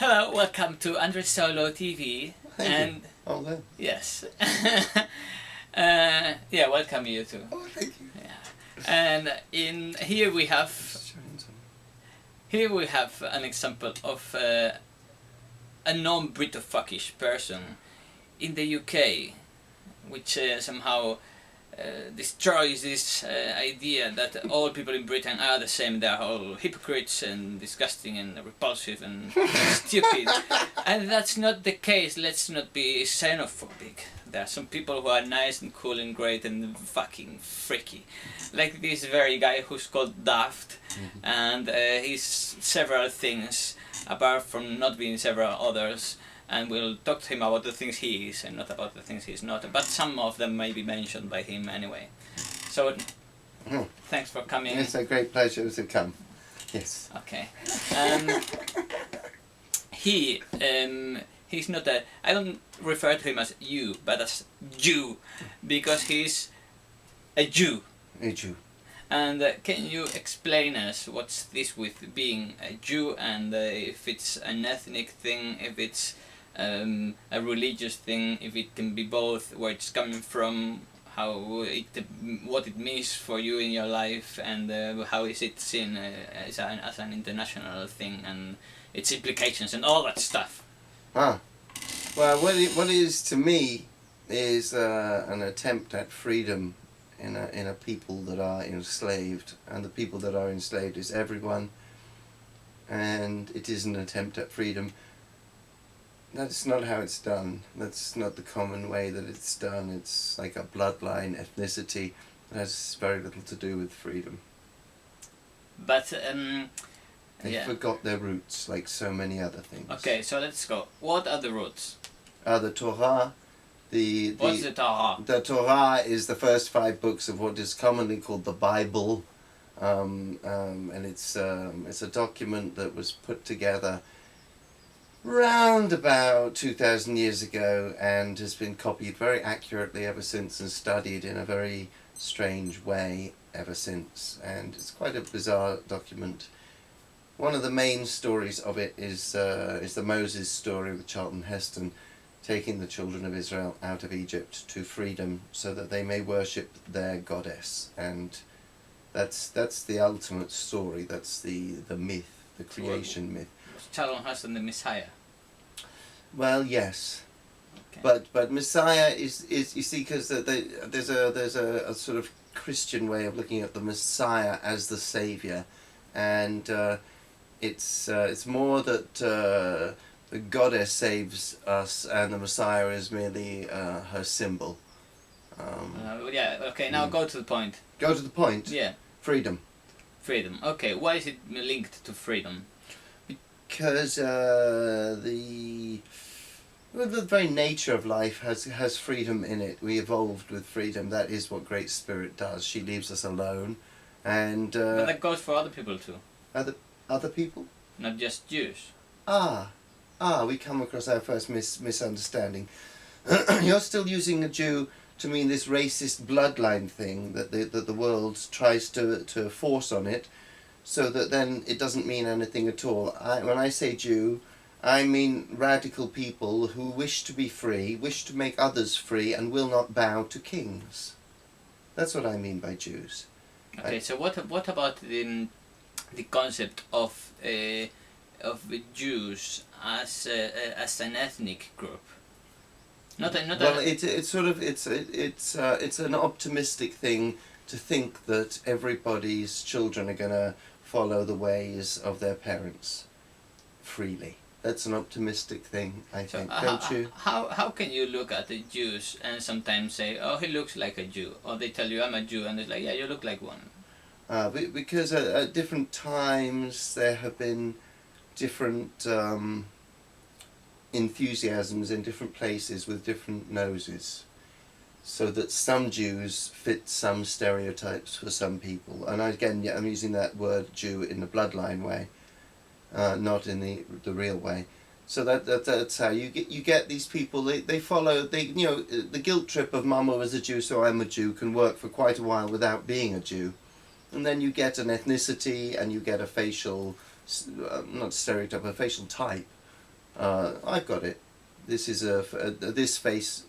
Hello, welcome to Andre Solo TV. Thank you. Oh, there. Yes. Yeah, welcome you too. Oh, thank you. Yeah. And in here we have an example of a non-Brito-fuckish person in the UK, which somehow destroys this idea that all people in Britain are the same. They are all hypocrites and disgusting and repulsive and stupid. And that's not the case. Let's not be xenophobic. There are some people who are nice and cool and great and fucking freaky. Like this very guy who's called Daft, and he's several things apart from not being several others. And we'll talk to him about the things he is and not about the things he's not. But some of them may be mentioned by him anyway. So, thanks for coming. It's a great pleasure to come. Yes. Okay. He's not a... I don't refer to him as you, but as Jew. Because he's a Jew. A Jew. And can you explain us what's this with being a Jew, and if it's an ethnic thing, if it's a religious thing, if it can be both, where it's coming from, what it means for you in your life, and how is it seen as an international thing, and its implications and all that stuff. Well, what it is to me is an attempt at freedom in a people that are enslaved, and the people that are enslaved is everyone, and it is an attempt at freedom. That's not how it's done. That's not the common way that it's done. It's like a bloodline, ethnicity. It has very little to do with freedom. But They forgot their roots, like so many other things. Okay, so let's go. What are the roots? The Torah. What's the Torah? The Torah is the first 5 books of what is commonly called the Bible, and it's a document that was put together round about 2,000 years ago and has been copied very accurately ever since and studied in a very strange way ever since, and it's quite a bizarre document. One of the main stories of it is the Moses story with Charlton Heston, taking the children of Israel out of Egypt to freedom so that they may worship their goddess, and that's the ultimate story. That's the myth, the creation myth. Charlton Heston, the Messiah. Well, yes, okay. but Messiah is you see, because there's a sort of Christian way of looking at the Messiah as the Savior, and it's more that the goddess saves us, and the Messiah is merely her symbol. Yeah. Okay. Now go to the point. Go to the point. Yeah. Freedom. Freedom. Okay. Why is it linked to freedom? Because the very nature of life has freedom in it. We evolved with freedom. That is what Great Spirit does. She leaves us alone, and but that goes for other people too. Other people? Not just Jews. We come across our first misunderstanding. You're still using a Jew to mean this racist bloodline thing that the world tries to force on it, so that then it doesn't mean anything at all. When I say Jew, I mean radical people who wish to be free, wish to make others free, and will not bow to kings. That's what I mean by Jews. Okay, so what about the concept of Jews as an ethnic group? It's an optimistic thing to think that everybody's children are going to follow the ways of their parents freely. That's an optimistic thing, I think, don't you? How can you look at the Jews and sometimes say, oh, he looks like a Jew, or they tell you I'm a Jew, and it's like, yeah, you look like one. Because at different times there have been different enthusiasms in different places with different noses, so that some Jews fit some stereotypes for some people. And again, I'm using that word Jew in the bloodline way, not in the real way. So that's how you get these people. They follow. The guilt trip of Mama was a Jew, so I'm a Jew can work for quite a while without being a Jew, and then you get an ethnicity and you get a facial, not stereotype, a facial type I've got it. This is this face.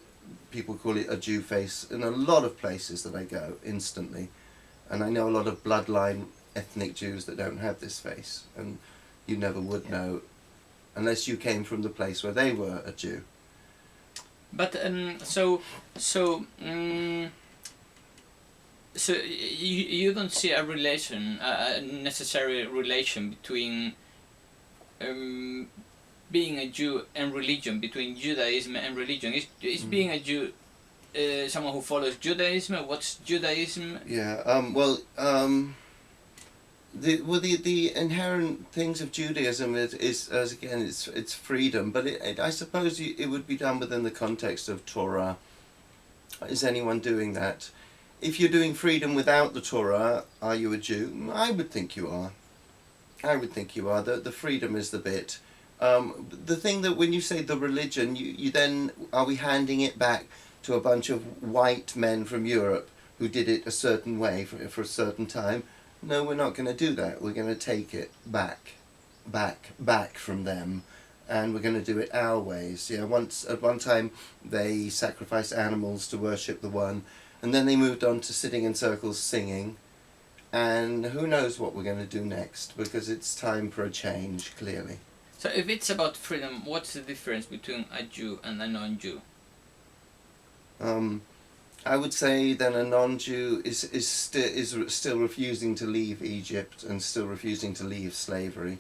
People call it a Jew face in a lot of places that I go instantly, and I know a lot of bloodline ethnic Jews that don't have this face, and you never would know unless you came from the place where they were a Jew. But so you don't see a relation, a necessary relation between being a Jew and religion, between Judaism and religion. Is being a Jew someone who follows Judaism? What's Judaism? Yeah. The inherent things of Judaism is as again it's freedom, but I suppose it would be done within the context of Torah. Is anyone doing that? If you're doing freedom without the Torah, are you a Jew? I would think you are. I would think you are. The freedom is the bit. The thing that when you say the religion, you then, are we handing it back to a bunch of white men from Europe who did it a certain way for a certain time? No, we're not going to do that. We're going to take it back from them, and we're going to do it our ways. Yeah, at one time they sacrificed animals to worship the one, and then they moved on to sitting in circles singing, and who knows what we're going to do next, because it's time for a change, clearly. So if it's about freedom, what's the difference between a Jew and a non-Jew? I would say then a non-Jew is still refusing to leave Egypt and still refusing to leave slavery,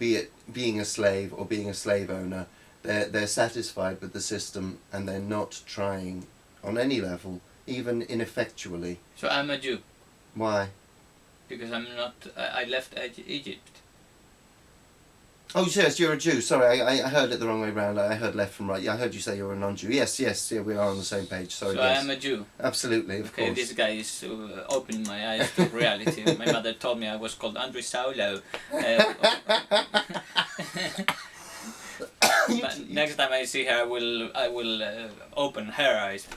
be it being a slave or being a slave owner. They're satisfied with the system, and they're not trying on any level, even ineffectually. So I'm a Jew. Why? Because I'm not. I left Egypt. Oh yes, you're a Jew. Sorry, I heard it the wrong way round. I heard left from right. Yeah, I heard you say you're a non-Jew. Yes, yeah, we are on the same page. Sorry. So yes. I am a Jew. Absolutely, of course. This guy is opening my eyes to reality. My mother told me I was called Andrew Saulo. But next time I see her, I will open her eyes.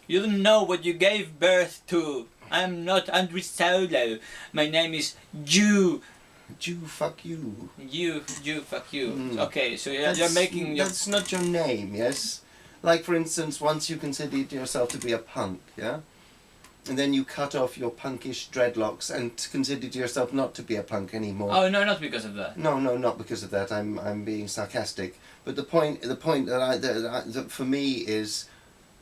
You don't know what you gave birth to. I'm not Andrew Saulo. My name is Jew. Jew, fuck you. Jew, fuck you. Okay, so you're making your... That's not your name, yes? Like, for instance, once you considered yourself to be a punk, yeah? And then you cut off your punkish dreadlocks and considered yourself not to be a punk anymore. Oh, no, not because of that. No, not because of that. I'm being sarcastic. But the point that for me is,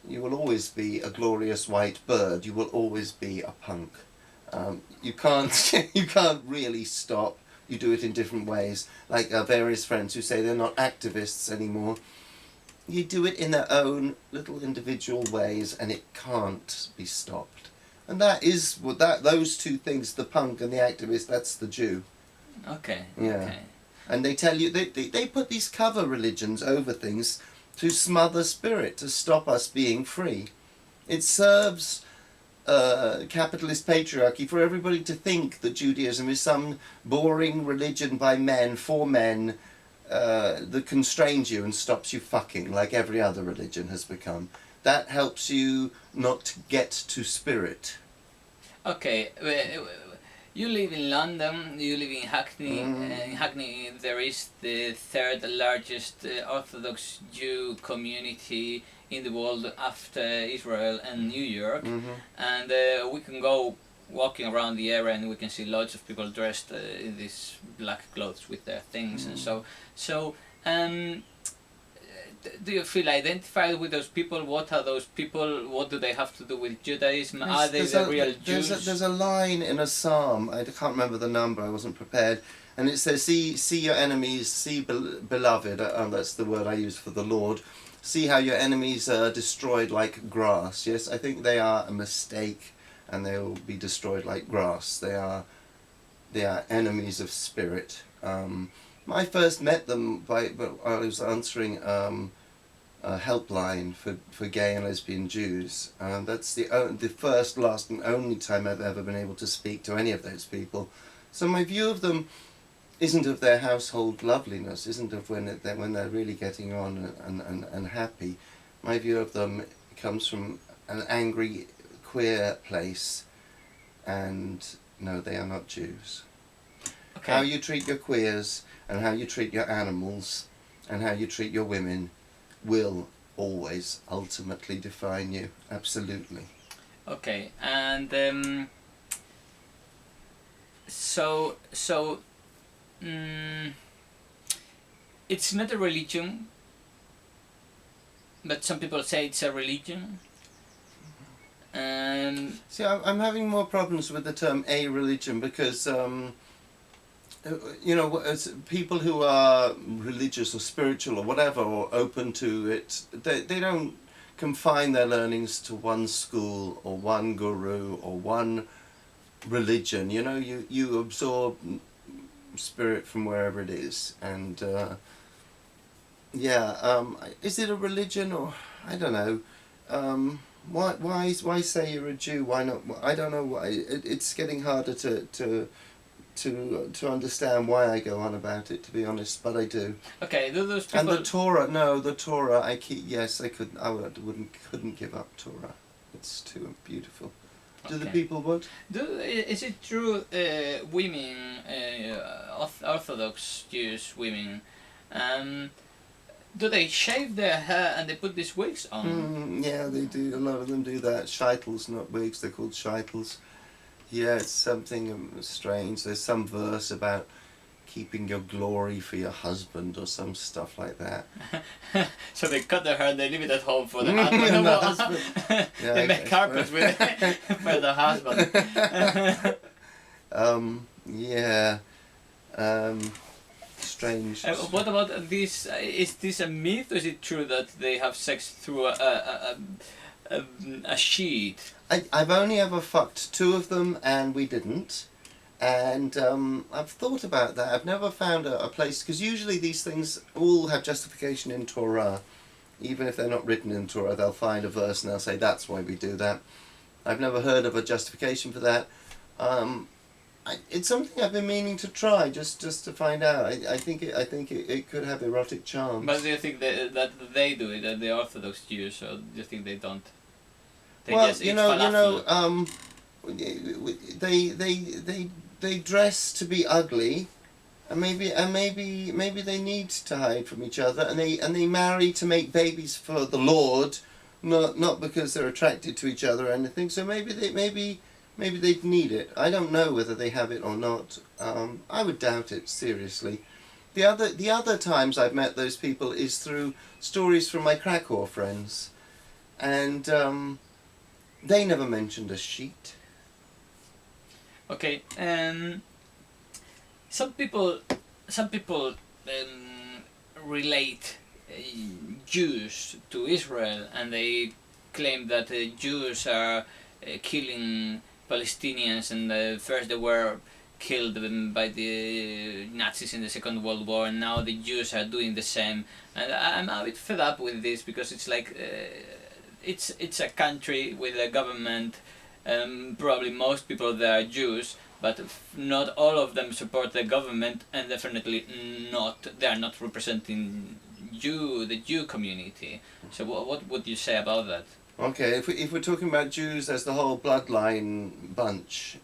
you will always be a glorious white bird. You will always be a punk. You can't really stop. You do it in different ways. Like various friends who say they're not activists anymore. You do it in their own little individual ways, and it can't be stopped. And that is those two things, the punk and the activist. That's the Jew. Okay. Yeah. Okay. And they tell you they put these cover religions over things to smother spirit, to stop us being free. It serves capitalist patriarchy for everybody to think that Judaism is some boring religion by men for men that constrains you and stops you fucking like every other religion has become. That helps you not get to spirit. Okay, you live in London, you live in Hackney. In Hackney there is the third largest Orthodox Jew community in the world after Israel and New York. And we can go walking around the area and we can see lots of people dressed in these black clothes with their things and so do you feel identified with those people? What are those people? What do they have to do with Judaism? Are they the real Jews? There's a line in a psalm, I can't remember the number, I wasn't prepared, and it says, see your enemies, see beloved, that's the word I use for the Lord, see how your enemies are destroyed like grass. Yes, I think they are a mistake, and they will be destroyed like grass. They are enemies of spirit. I first met them I was answering a helpline for gay and lesbian Jews. That's the first, last and only time I've ever been able to speak to any of those people. So my view of them isn't of their household loveliness, isn't of when they're really getting on and happy. My view of them comes from an angry queer place, and no, they are not Jews. Okay. How you treat your queers and how you treat your animals and how you treat your women will always ultimately define you. Absolutely. Okay, and so it's not a religion, but some people say it's a religion. See, I'm having more problems with the term a religion because, you know, as people who are religious or spiritual or whatever or open to it, they don't confine their learnings to one school or one guru or one religion. You know, you absorb spirit from wherever it is, and is it a religion or I don't know. Why say you're a Jew? Why not? I don't know why. It's getting harder to understand why I go on about it, to be honest, but I do. Okay, those people. And the Torah, no, the Torah. Couldn't give up Torah. It's too beautiful. Do the people what? Is it true? Women, Orthodox Jewish women, do they shave their hair and they put these wigs on? Yeah, they do. A lot of them do that. Scheitels, not wigs. They're called scheitels. Yeah, it's something strange. There's some verse about keeping your glory for your husband or some stuff like that. So they cut their hair and they leave it at home for the husband. The husband. Yeah, they make carpets with it for the husband. Strange. What about this? Is this a myth, or is it true that they have sex through a sheet? I've only ever fucked 2 of them, and we didn't. And I've thought about that. I've never found a place, because usually these things all have justification in Torah. Even if they're not written in Torah, they'll find a verse and they'll say that's why we do that. I've never heard of a justification for that. It's something I've been meaning to try, just to find out. I think it could have erotic charms. But do you think that they do it, that the Orthodox Jews, or do you think they don't? They Well, just you eat know, falafel? they dress to be ugly, and maybe they need to hide from each other, and they marry to make babies for the Lord, not because they're attracted to each other or anything. So maybe they need it. I don't know whether they have it or not. I would doubt it seriously. The other times I've met those people is through stories from my Krakow friends, and they never mentioned a sheet. Okay, some people relate Jews to Israel, and they claim that Jews are killing Palestinians, and first they were killed by the Nazis in the Second World War, and now the Jews are doing the same. And I'm a bit fed up with this, because it's like it's a country with a government. Probably most people there are Jews, but not all of them support the government, and definitely they are not representing the Jew community. So what would you say about that? Okay, if we're talking about Jews as the whole bloodline bunch,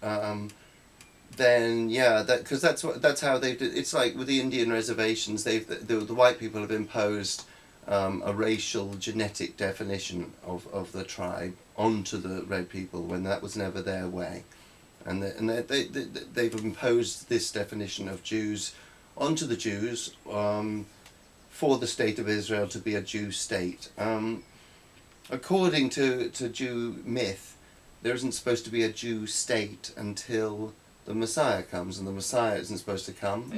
then yeah, because that's how they did. It's like with the Indian reservations, the white people have imposed a racial genetic definition of the tribe onto the red people when that was never their way, and they've imposed this definition of Jews onto the Jews for the state of Israel to be a Jew state. According to Jew myth, there isn't supposed to be a Jew state until the Messiah comes, and the Messiah isn't supposed to come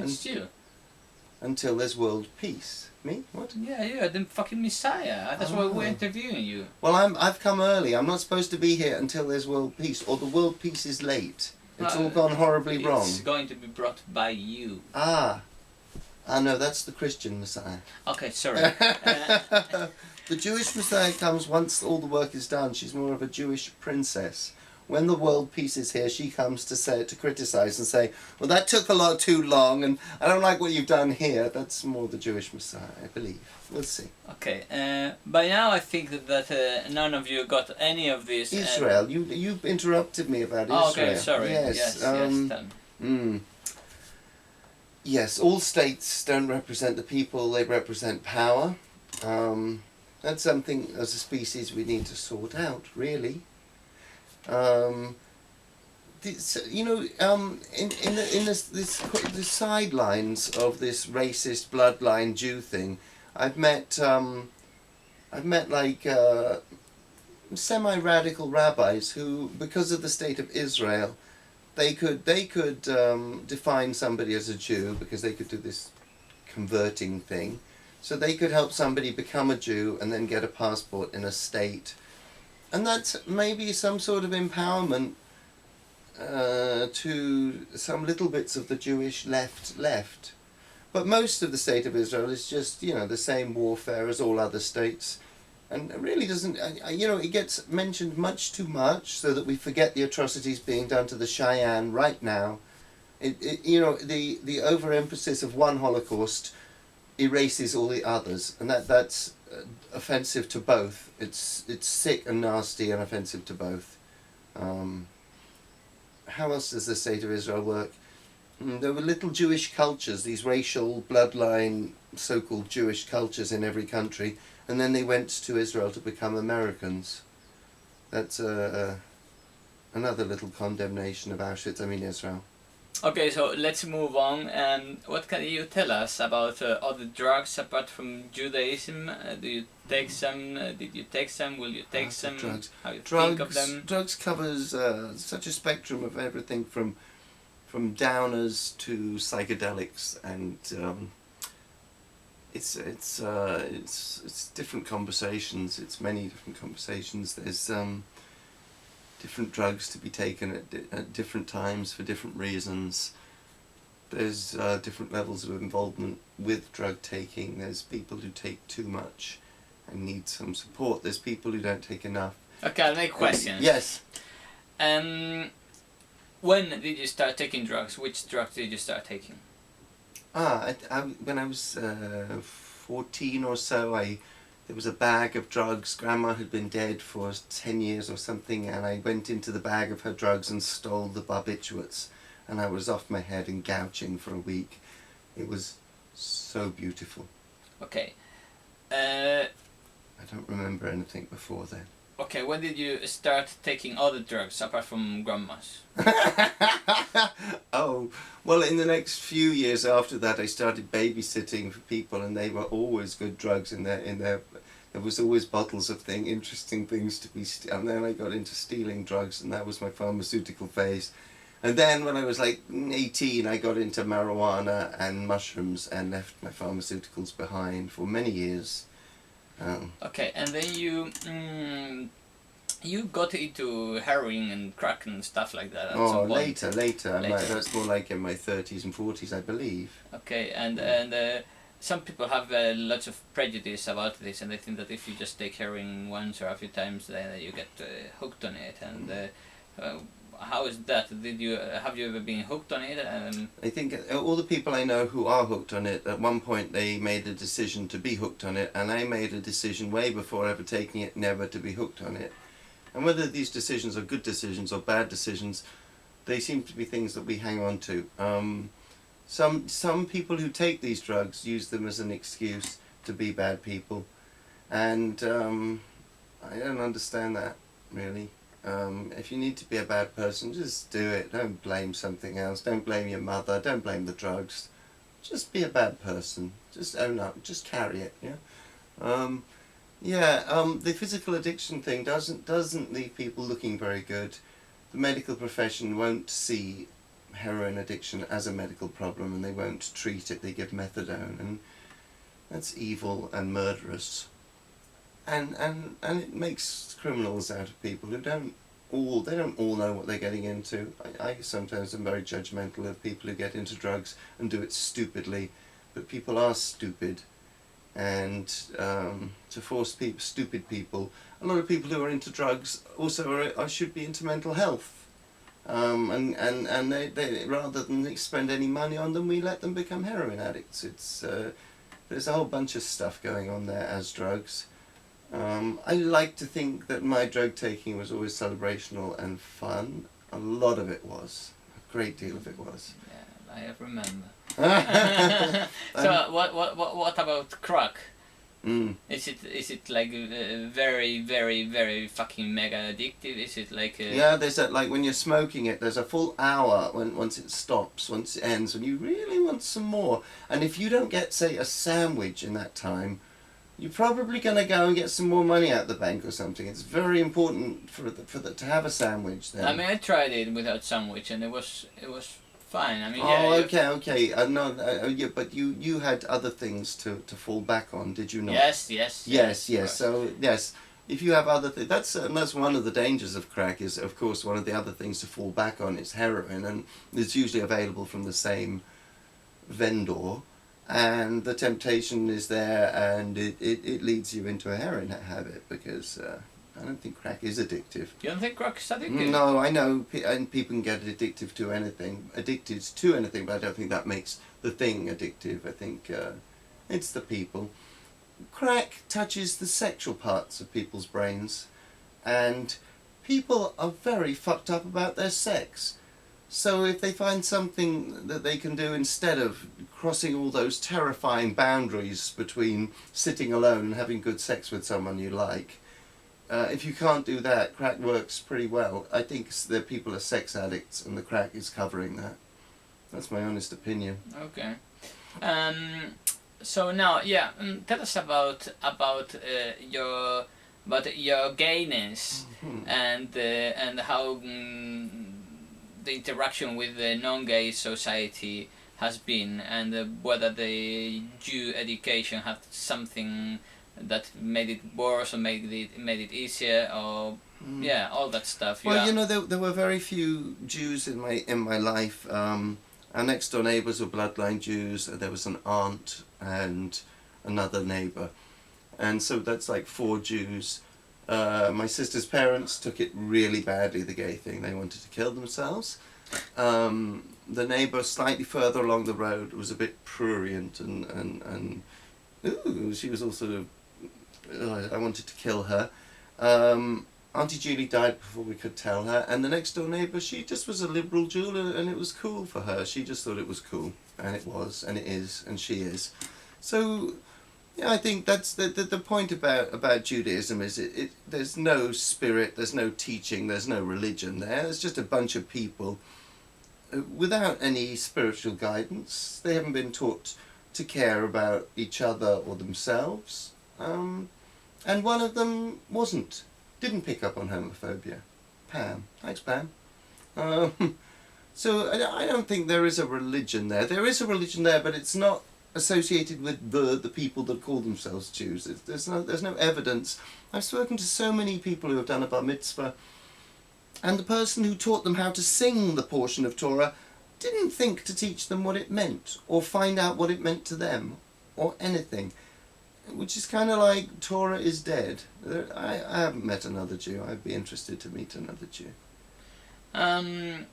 until there's world peace. Me? What? Yeah, you are the fucking Messiah. That's why we're interviewing you. Well, I've come early. I'm not supposed to be here until there's world peace, or the world peace is late. It's all gone horribly wrong. It's going to be brought by you. Ah, no, that's the Christian Messiah. Okay, sorry. The Jewish Messiah comes once all the work is done. She's more of a Jewish princess. When the world peace is here, she comes to criticize and say, well, that took a lot too long, and I don't like what you've done here. That's more the Jewish Messiah, I believe. We'll see. Okay, by now I think that none of you got any of this. Israel, you interrupted me about Israel. Oh, okay, sorry. Yes, Yes, all states don't represent the people, they represent power. That's something as a species we need to sort out, really. You know, in the sidelines of this racist bloodline Jew thing, I've met like semi-radical rabbis who, because of the state of Israel, they could define somebody as a Jew because they could do this converting thing, so they could help somebody become a Jew and then get a passport in a state, and that's maybe some sort of empowerment to some little bits of the Jewish left. But most of the state of Israel is just, you know, the same warfare as all other states, and it really doesn't, you know, it gets mentioned much too much so that we forget the atrocities being done to the Cheyenne right now. You know, the overemphasis of one Holocaust erases all the others, and that's offensive to both. It's sick and nasty and offensive to both. How else does the state of Israel work? There were little Jewish cultures, these racial bloodline so-called Jewish cultures in every country, and then they went to Israel to become Americans. That's another little condemnation of Auschwitz, Israel. Okay, so let's move on. What can you tell us about other drugs apart from Judaism? Do you take some? Did you take some? Will you take some? Drugs. How you think of them? Drugs covers such a spectrum of everything from downers to psychedelics, and it's different conversations. It's many different conversations. There's different drugs to be taken at different times for different reasons. There's different levels of involvement with drug taking. There's people who take too much and need some support. There's people who don't take enough. Okay, I'll make questions. Yes. When did you start taking drugs? Which drugs did you start taking? When I was 14 or so, there was a bag of drugs. Grandma had been dead for 10 years or something, and I went into the bag of her drugs and stole the barbiturates, and I was off my head and gouging for a week. It was so beautiful. Okay. I don't remember anything before then. Okay, when did you start taking other drugs apart from grandma's? Oh, well, in the next few years after that, I started babysitting for people, and they were always good drugs in there. There was always bottles of interesting things to be, and then I got into stealing drugs, and that was my pharmaceutical phase. And then when I was like 18, I got into marijuana and mushrooms and left my pharmaceuticals behind for many years. Okay, and then you got into heroin and crack and stuff like that at some point. Later. That's more like in my 30s and 40s, I believe. Okay, and some people have lots of prejudice about this, and they think that if you just take heroin once or a few times, then you get hooked on it. And how is that? Have you ever been hooked on it? I think all the people I know who are hooked on it, at one point they made a decision to be hooked on it, and I made a decision way before ever taking it never to be hooked on it. And whether these decisions are good decisions or bad decisions, they seem to be things that we hang on to. Some people who take these drugs use them as an excuse to be bad people, and I don't understand that, really. If you need to be a bad person, just do it. Don't blame something else. Don't blame your mother. Don't blame the drugs. Just be a bad person. Just own up. Just carry it. The physical addiction thing doesn't leave people looking very good. The medical profession won't see heroin addiction as a medical problem, and they won't treat it. They give methadone, and that's evil and murderous. And it makes criminals out of people who don't all know what they're getting into. I sometimes am very judgmental of people who get into drugs and do it stupidly, but people are stupid, and to force stupid people, a lot of people who are into drugs also should be into mental health, and they rather than spend any money on them, we let them become heroin addicts. It's there's a whole bunch of stuff going on there as drugs. I like to think that my drug taking was always celebrational and fun. A lot of it was. A great deal of it was. Yeah, I remember. Mm. So what about crack? Mm. Is it like very very very fucking mega addictive? Is it like Yeah, there's a, like when you're smoking it, there's a full hour once it stops, once it ends, when you really want some more. And if you don't get, say, a sandwich in that time, you're probably going to go and get some more money out the bank or something. It's very important to have a sandwich then. I mean, I tried it without sandwich, and it was fine. I mean, Oh, yeah. okay. No, yeah, but you had other things to fall back on, did you not? Yes. Yes. So yes, if you have other things, that's one of the dangers of crack. Is of course one of the other things to fall back on is heroin, and it's usually available from the same vendor, and the temptation is there, and it leads you into a heroin habit because I don't think crack is addictive. You don't think crack is addictive? No, I know, and people can get addicted to anything, but I don't think that makes the thing addictive. I think it's the people. Crack touches the sexual parts of people's brains, and people are very fucked up about their sex. So if they find something that they can do instead of crossing all those terrifying boundaries between sitting alone and having good sex with someone you like, if you can't do that, crack works pretty well. I think the people are sex addicts and the crack is covering that. That's my honest opinion. Okay. So now, yeah, tell us about your gayness and how the interaction with the non-gay society has been, and whether the Jew education had something that made it worse or made it easier, or yeah, all that stuff. Well, you know, there were very few Jews in my life. Our next door neighbours were bloodline Jews. There was an aunt and another neighbour, and so that's like 4 Jews. My sister's parents took it really badly, the gay thing. They wanted to kill themselves. The neighbour slightly further along the road was a bit prurient and she was also I wanted to kill her. Auntie Julie died before we could tell her, and the next door neighbour, she just was a liberal Jew, and it was cool for her. She just thought it was cool, and it was, and it is, and she is. So, yeah, I think that's the point about Judaism is there's no spirit, there's no teaching, there's no religion there. It's just a bunch of people without any spiritual guidance. They haven't been taught to care about each other or themselves. And one of them didn't pick up on homophobia. Pam. Thanks, Pam. So I don't think there is a religion there. There is a religion there, but it's not associated with the people that call themselves Jews. There's no evidence. I've spoken to so many people who have done a bar mitzvah, and the person who taught them how to sing the portion of Torah didn't think to teach them what it meant, or find out what it meant to them, or anything. Which is kind of like Torah is dead. I haven't met another Jew. I'd be interested to meet another Jew. And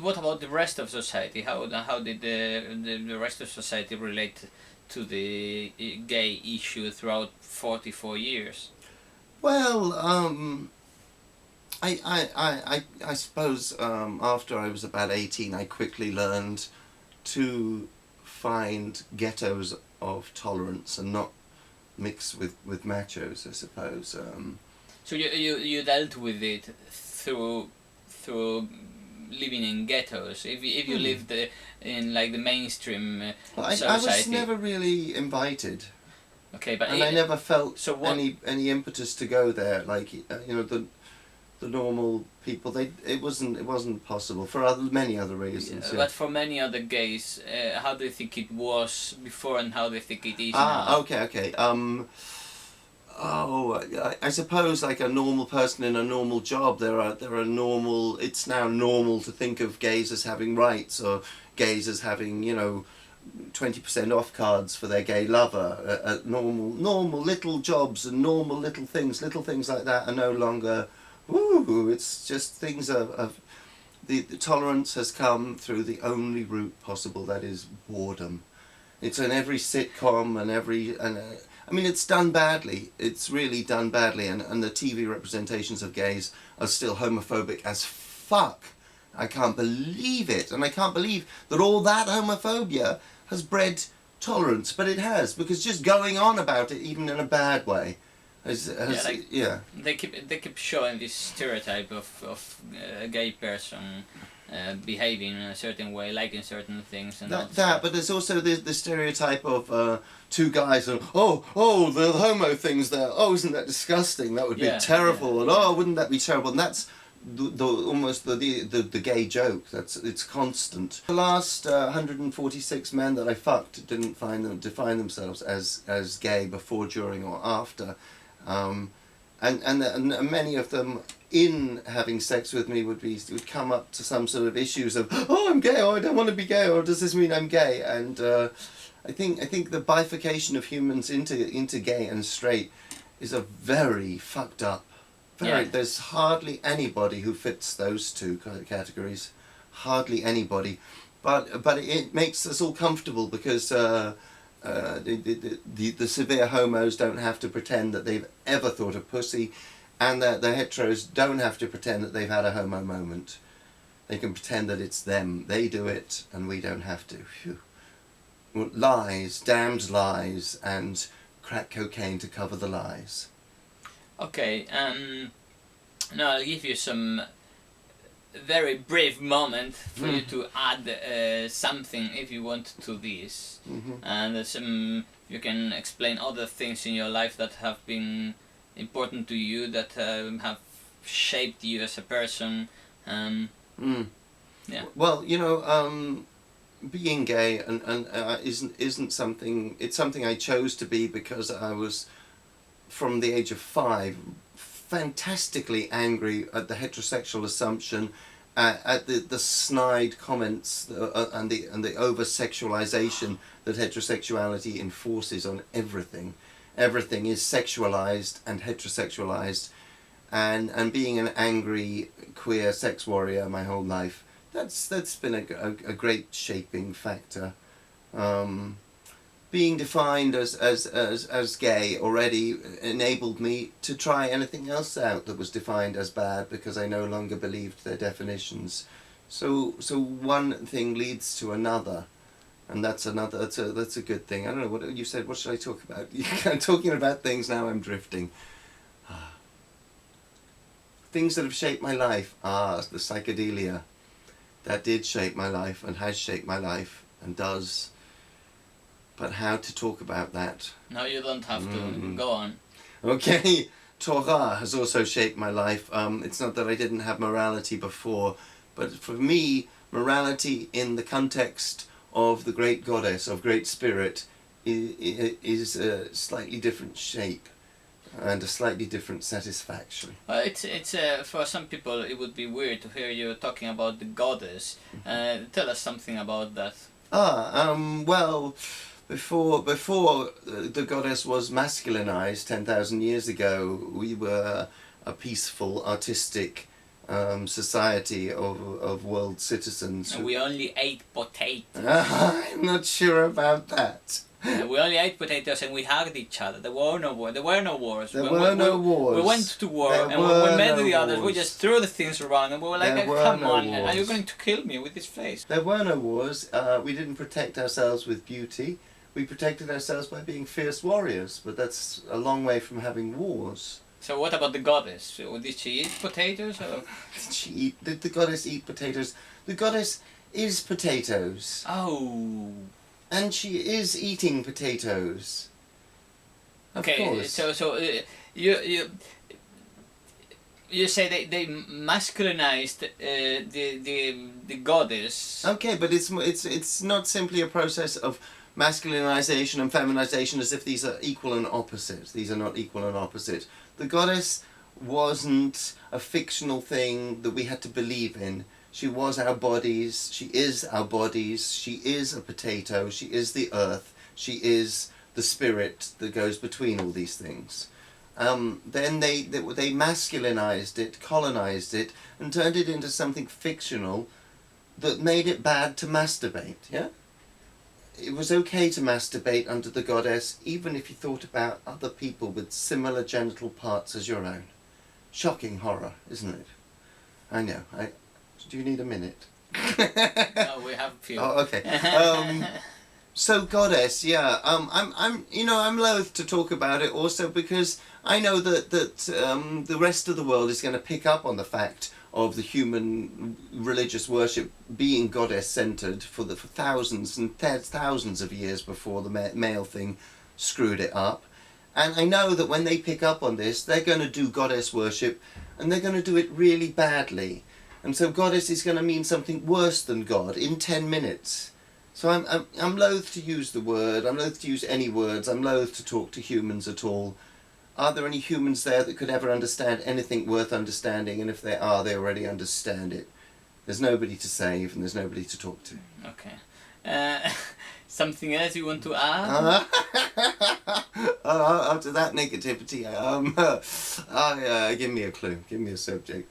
what about the rest of society? How did the rest of society relate to the gay issue throughout 44 years? Well, I suppose after I was about 18, I quickly learned to find ghettos of tolerance and not mix with machos, I suppose. So you dealt with it through living in ghettos. If you lived in like the mainstream society. I was never really invited. Okay, but I never felt so any impetus to go there. Like you know, the normal people, it wasn't possible for many other reasons. Yeah. But for many other gays, how do you think it was before, and how do you think it is now? Okay. I suppose like a normal person in a normal job, there are normal. It's now normal to think of gays as having rights, or gays as having 20% off cards for their gay lover. Normal little jobs and normal little things like that are no longer. It's just things the tolerance has come through the only route possible, that is boredom. It's in every sitcom I mean, it's done badly. It's really done badly, and the TV representations of gays are still homophobic as fuck. I can't believe it, and I can't believe that all that homophobia has bred tolerance, but it has, because just going on about it, even in a bad way, they keep showing this stereotype of a gay person behaving in a certain way, liking certain things, and but there's also the stereotype of two guys and the homo things there. Oh, isn't that disgusting? That would be terrible. And oh, wouldn't that be terrible? And that's almost the gay joke. It's constant. The last 146 men that I fucked didn't define themselves as gay before, during, or after, and many of them, in having sex with me, would come up to some sort of issues of, oh, I'm gay, or I don't want to be gay, or does this mean I'm gay? And I think the bifurcation of humans into gay and straight is a very fucked up. There's hardly anybody who fits those two categories. Hardly anybody, but it makes us all comfortable, because the severe homos don't have to pretend that they've ever thought of pussy, and the heteros don't have to pretend that they've had a homo moment. They can pretend that it's them. They do it, and we don't have to. Phew. Lies, damned lies, and crack cocaine to cover the lies. Okay, now I'll give you some very brief moment for you to add something if you want to this, and you can explain other things in your life that have been important to you, that have shaped you as a person. Yeah. Well, being gay and isn't something. It's something I chose to be because I was, from the age of 5, fantastically angry at the heterosexual assumption, at the snide comments and the over sexualization that heterosexuality enforces on everything. Everything is sexualized and heterosexualized, and being an angry queer sex warrior my whole life, that's been a great shaping factor. Being defined as gay already enabled me to try anything else out that was defined as bad, because I no longer believed their definitions. So one thing leads to another, and that's a good thing. I don't know what you said. What should I talk about? I'm talking about things now. I'm drifting. Things that have shaped my life are the psychedelia. That did shape my life and has shaped my life and does. But how to talk about that? No, you don't have to. Go on. Okay, Torah has also shaped my life. It's not that I didn't have morality before, but for me, morality in the context of the great goddess, of great spirit, is a slightly different shape and a slightly different satisfaction. Well, it's for some people it would be weird to hear you talking about the goddess. Tell us something about that. Well, before the goddess was masculinized 10,000 years ago, we were a peaceful, artistic society of world citizens. And we only ate potatoes. I'm not sure about that. We only ate potatoes and we hugged each other. There were no wars. There were no wars. We went to war, and when we met the others, we just threw the things around, and we were like, come on, are you going to kill me with this face? There were no wars. We didn't protect ourselves with beauty. We protected ourselves by being fierce warriors, but that's a long way from having wars. So what about the goddess? Did she eat potatoes? Or? Did the goddess eat potatoes? The goddess is potatoes. Oh. And she is eating potatoes. Okay, of course. so you say they masculinized the goddess. Okay, but it's not simply a process of masculinization and feminization as if these are equal and opposite. These are not equal and opposite. The goddess wasn't a fictional thing that we had to believe in. She was our bodies, she is our bodies, she is a potato, she is the earth, she is the spirit that goes between all these things. Then they masculinized it, colonized it, and turned it into something fictional that made it bad to masturbate, yeah? It was okay to masturbate under the goddess, even if you thought about other people with similar genital parts as your own. Shocking horror, isn't it? I know. Do you need a minute? No, we have a few. Oh, okay. So goddess, yeah. I'm loath to talk about it also because I know that the rest of the world is going to pick up on the fact of the human religious worship being goddess centered for thousands and thousands of years before the male thing screwed it up. And I know that when they pick up on this, they're going to do goddess worship, and they're going to do it really badly. And so goddess is going to mean something worse than God in 10 minutes. So I'm loath to use the word. I'm loath to use any words. I'm loath to talk to humans at all. Are there any humans there that could ever understand anything worth understanding? And if there are, they already understand it. There's nobody to save, and there's nobody to talk to. Okay. Something else you want to add? After that negativity, give me a clue. Give me a subject.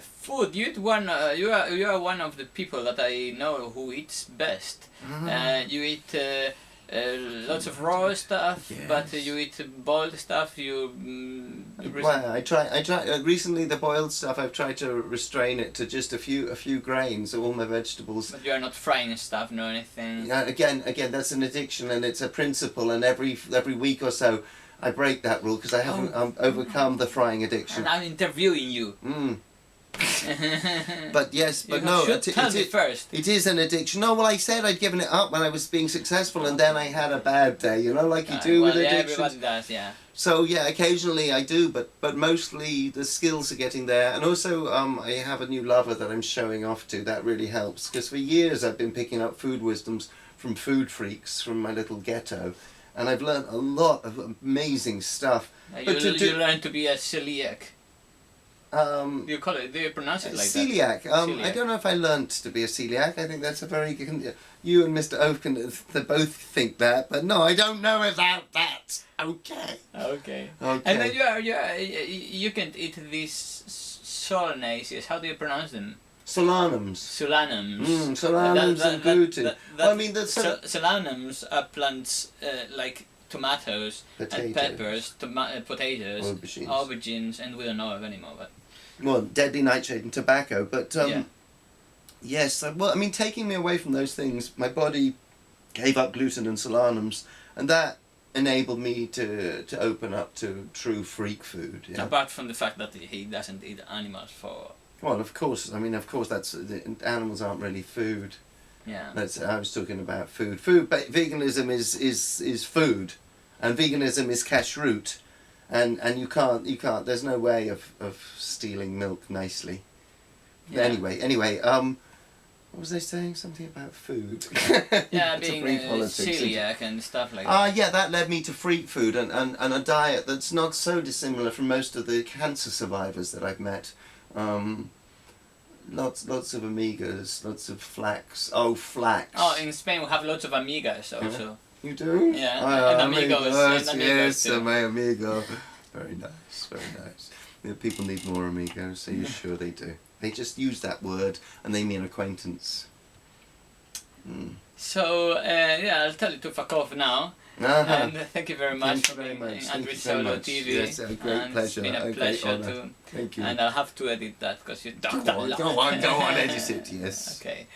Food. You are one of the people that I know who eats best. You eat lots of raw stuff, yes. but you eat boiled stuff. Well, I try. Recently, the boiled stuff, I've tried to restrain it to just a few grains of all my vegetables. But you are not frying stuff, nor anything. Yeah, again, that's an addiction, and it's a principle. And every week or so, I break that rule because I haven't overcome the frying addiction. And I'm interviewing you. But yes, but you no, should tell me first. It is an addiction. No, well, I said I'd given it up when I was being successful, and then I had a bad day. You know, like you do with addictions. Everybody does, yeah. So yeah, occasionally I do, but mostly the skills are getting there, and also I have a new lover that I'm showing off to. That really helps because for years I've been picking up food wisdoms from food freaks from my little ghetto, and I've learned a lot of amazing stuff. You learn to be a celiac. Do you pronounce it like celiac. that? Celiac. I don't know if I learnt to be a celiac. I think that's a very good... You and Mr. Oaken, they both think that, but no, I don't know about that. Okay. And then you can eat these solanaceae. How do you pronounce them? Solanums. Solanums and gluten. Solanums are plants like tomatoes and peppers, potatoes, aubergines, and we don't know of any more. But well, deadly nightshade and tobacco, but yes. Well, I mean, taking me away from those things, my body gave up gluten and solanums, and that enabled me to open up to true freak food. Yeah? Apart from the fact that he doesn't eat animals for. Well, of course. I mean, of course, animals aren't really food. Yeah. I was talking about food. But veganism is food, and veganism is kashrut, and you can't. There's no way of stealing milk nicely. Yeah. Anyway. What was I saying? Something about food. Yeah, being celiac and stuff like that. Yeah, that led me to freak food and a diet that's not so dissimilar from most of the cancer survivors that I've met. Lots of amigas, lots of flax. Oh, flax. Oh, in Spain we have lots of amigas also. Yeah. You do? Yeah, and amigos. Yes, my amigo. Very nice. Yeah, people need more amigos, so you're sure they do. They just use that word and they mean acquaintance. So, I'll tell you to fuck off now. And thank you very much for being in Android Solo TV. Yes, a great pleasure. It's been a pleasure too. Thank you. And I'll have to edit that because you talked a lot. Go on, edit it, yes. Okay.